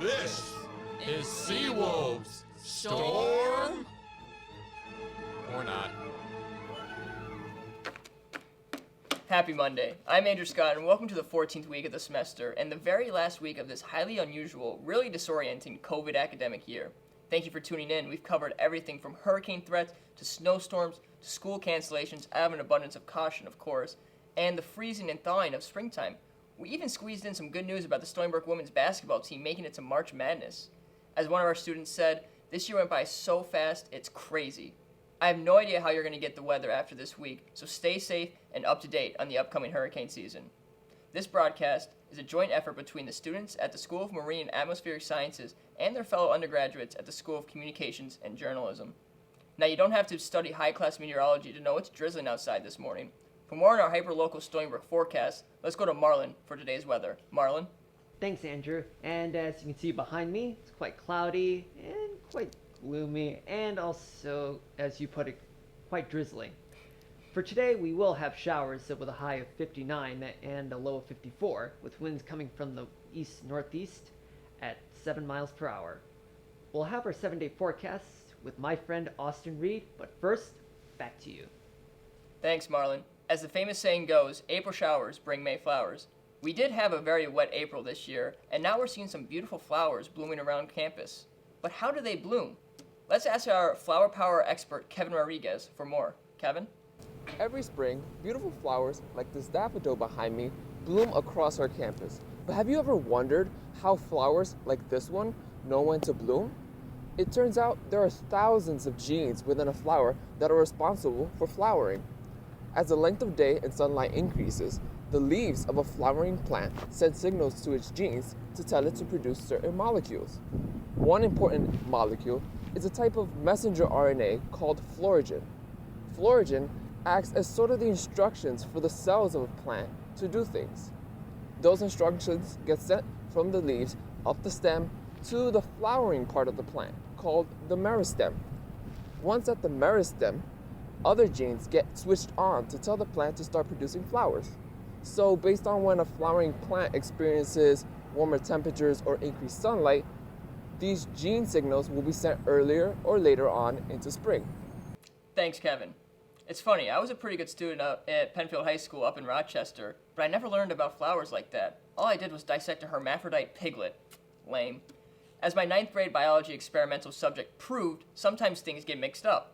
This is Seawolves Storm? Or not. Happy Monday. I'm Andrew Scott, and welcome to the 14th week of the semester and the very last week of this highly unusual, really disorienting COVID academic year. Thank you for tuning in. We've covered everything from hurricane threats to snowstorms to school cancellations out of an abundance of caution, of course, and the freezing and thawing of springtime. We even squeezed in some good news about the Stony Brook women's basketball team making it to March Madness. As one of our students said, this year went by so fast, it's crazy. I have no idea how you're going to get the weather after this week, so stay safe and up to date on the upcoming hurricane season. This broadcast is a joint effort between the students at the School of Marine and Atmospheric Sciences and their fellow undergraduates at the School of Communications and Journalism. Now, you don't have to study high-class meteorology to know it's drizzling outside this morning. For more on our hyper-local Stony Brook forecast, let's go to Marlon for today's weather. Marlon? Thanks, Andrew. And as you can see behind me, it's quite cloudy and quite gloomy, and also, as you put it, quite drizzling. For today, we will have showers with a high of 59 and a low of 54, with winds coming from the east-northeast at 7 miles per hour. We'll have our 7-day forecast with my friend Austin Reed, but first, back to you. Thanks, Marlon. As the famous saying goes, April showers bring May flowers. We did have a very wet April this year, and now we're seeing some beautiful flowers blooming around campus. But how do they bloom? Let's ask our flower power expert, Kevin Rodriguez, for more. Kevin? Every spring, beautiful flowers like this daffodil behind me bloom across our campus. But have you ever wondered how flowers like this one know when to bloom? It turns out there are thousands of genes within a flower that are responsible for flowering. As the length of day and sunlight increases, the leaves of a flowering plant send signals to its genes to tell it to produce certain molecules. One important molecule is a type of messenger RNA called florigen. Florigen acts as sort of the instructions for the cells of a plant to do things. Those instructions get sent from the leaves up the stem to the flowering part of the plant, called the meristem. Once at the meristem, other genes get switched on to tell the plant to start producing flowers. So based on when a flowering plant experiences warmer temperatures or increased sunlight, these gene signals will be sent earlier or later on into spring. Thanks, Kevin. It's funny, I was a pretty good student at Penfield High School up in Rochester, but I never learned about flowers like that. All I did was dissect a hermaphrodite piglet. Lame. As my 9th grade biology experimental subject proved, sometimes things get mixed up.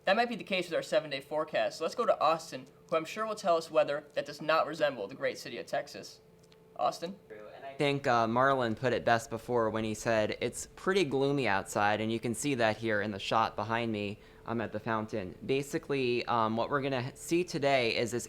That might be the case with our 7-day forecast, so let's go to Austin, who I'm sure will tell us weather that does not resemble the great city of Texas. Austin? I think Marlon put it best before when he said it's pretty gloomy outside, and you can see that here in the shot behind me at the fountain. Basically, what we're going to see today is this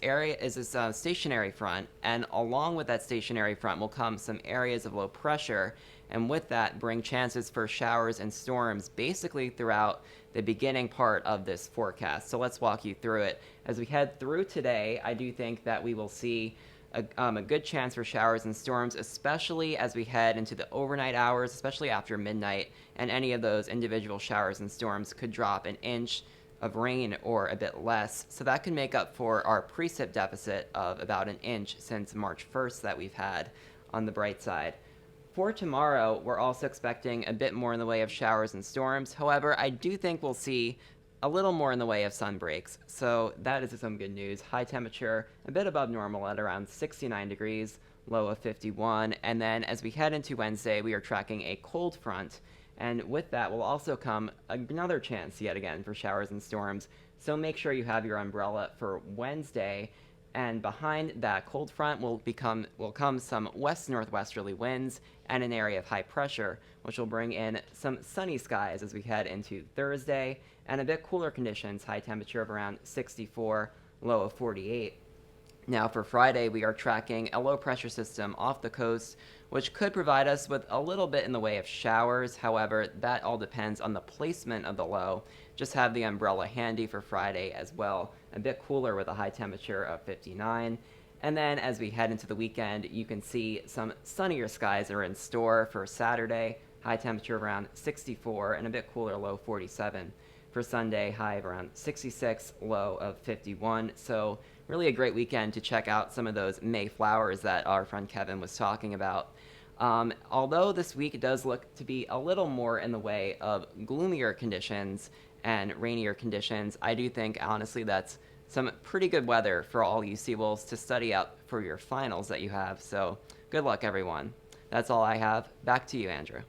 stationary front, and along with that stationary front will come some areas of low pressure, and with that bring chances for showers and storms basically throughout the beginning part of this forecast. So let's walk you through it. As we head through today, I do think that we will see a good chance for showers and storms, especially as we head into the overnight hours, especially after midnight, and any of those individual showers and storms could drop an inch of rain or a bit less. So that could make up for our precip deficit of about an inch since March 1st that we've had on the bright side. For tomorrow, we're also expecting a bit more in the way of showers and storms. However, I do think we'll see a little more in the way of sun breaks. So that is some good news. High temperature, a bit above normal at around 69 degrees, low of 51. And then as we head into Wednesday, we are tracking a cold front. And with that will also come another chance yet again for showers and storms. So make sure you have your umbrella for Wednesday. And behind that cold front will come some west-northwesterly winds and an area of high pressure, which will bring in some sunny skies as we head into Thursday, and a bit cooler conditions, high temperature of around 64, low of 48. Now for Friday, we are tracking a low pressure system off the coast, which could provide us with a little bit in the way of showers. However, that all depends on the placement of the low. Just have the umbrella handy for Friday as well. A bit cooler with a high temperature of 59. And then as we head into the weekend, you can see some sunnier skies are in store for Saturday. High temperature of around 64 and a bit cooler, low 47. For Sunday, high of around 66, low of 51. So really a great weekend to check out some of those May flowers that our friend Kevin was talking about. Although this week does look to be a little more in the way of gloomier conditions and rainier conditions, I do think, honestly, that's some pretty good weather for all you Seawolves to study up for your finals that you have. So good luck, everyone. That's all I have. Back to you, Andrew.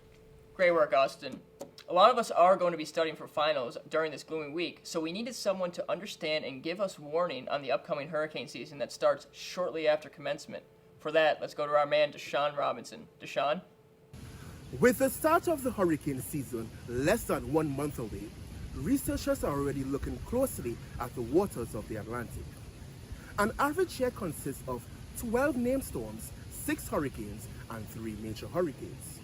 Great work, Austin. A lot of us are going to be studying for finals during this gloomy week, so we needed someone to understand and give us warning on the upcoming hurricane season that starts shortly after commencement. For that, let's go to our man, Deshaun Robinson. Deshaun? With the start of the hurricane season less than 1 month away, researchers are already looking closely at the waters of the Atlantic. An average year consists of 12 named storms, 6 hurricanes, and 3 major hurricanes.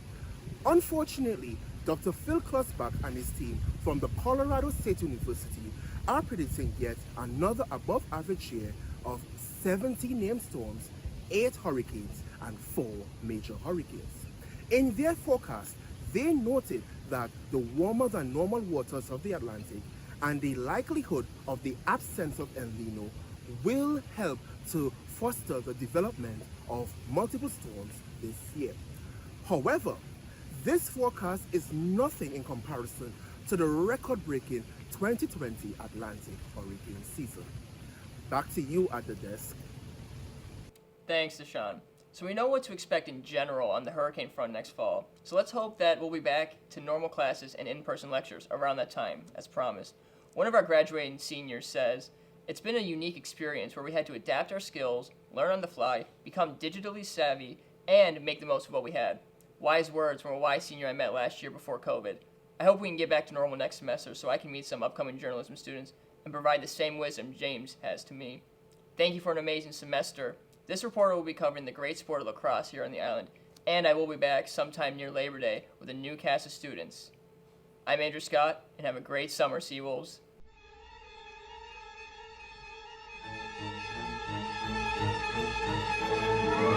Unfortunately, Dr. Phil Klossbach and his team from the Colorado State University are predicting yet another above-average year of 70 named storms, 8 hurricanes, and 4 major hurricanes. In their forecast, they noted that the warmer than normal waters of the Atlantic and the likelihood of the absence of El Nino will help to foster the development of multiple storms this year. However, this forecast is nothing in comparison to the record-breaking 2020 Atlantic hurricane season. Back to you at the desk. Thanks, Deshaun. So we know what to expect in general on the hurricane front next fall. So let's hope that we'll be back to normal classes and in-person lectures around that time, as promised. One of our graduating seniors says, "It's been a unique experience where we had to adapt our skills, learn on the fly, become digitally savvy, and make the most of what we had." Wise words from a wise senior I met last year before COVID. I hope we can get back to normal next semester so I can meet some upcoming journalism students and provide the same wisdom James has to me. Thank you for an amazing semester. This reporter will be covering the great sport of lacrosse here on the island, and I will be back sometime near Labor Day with a new cast of students. I'm Andrew Scott, and have a great summer, Seawolves.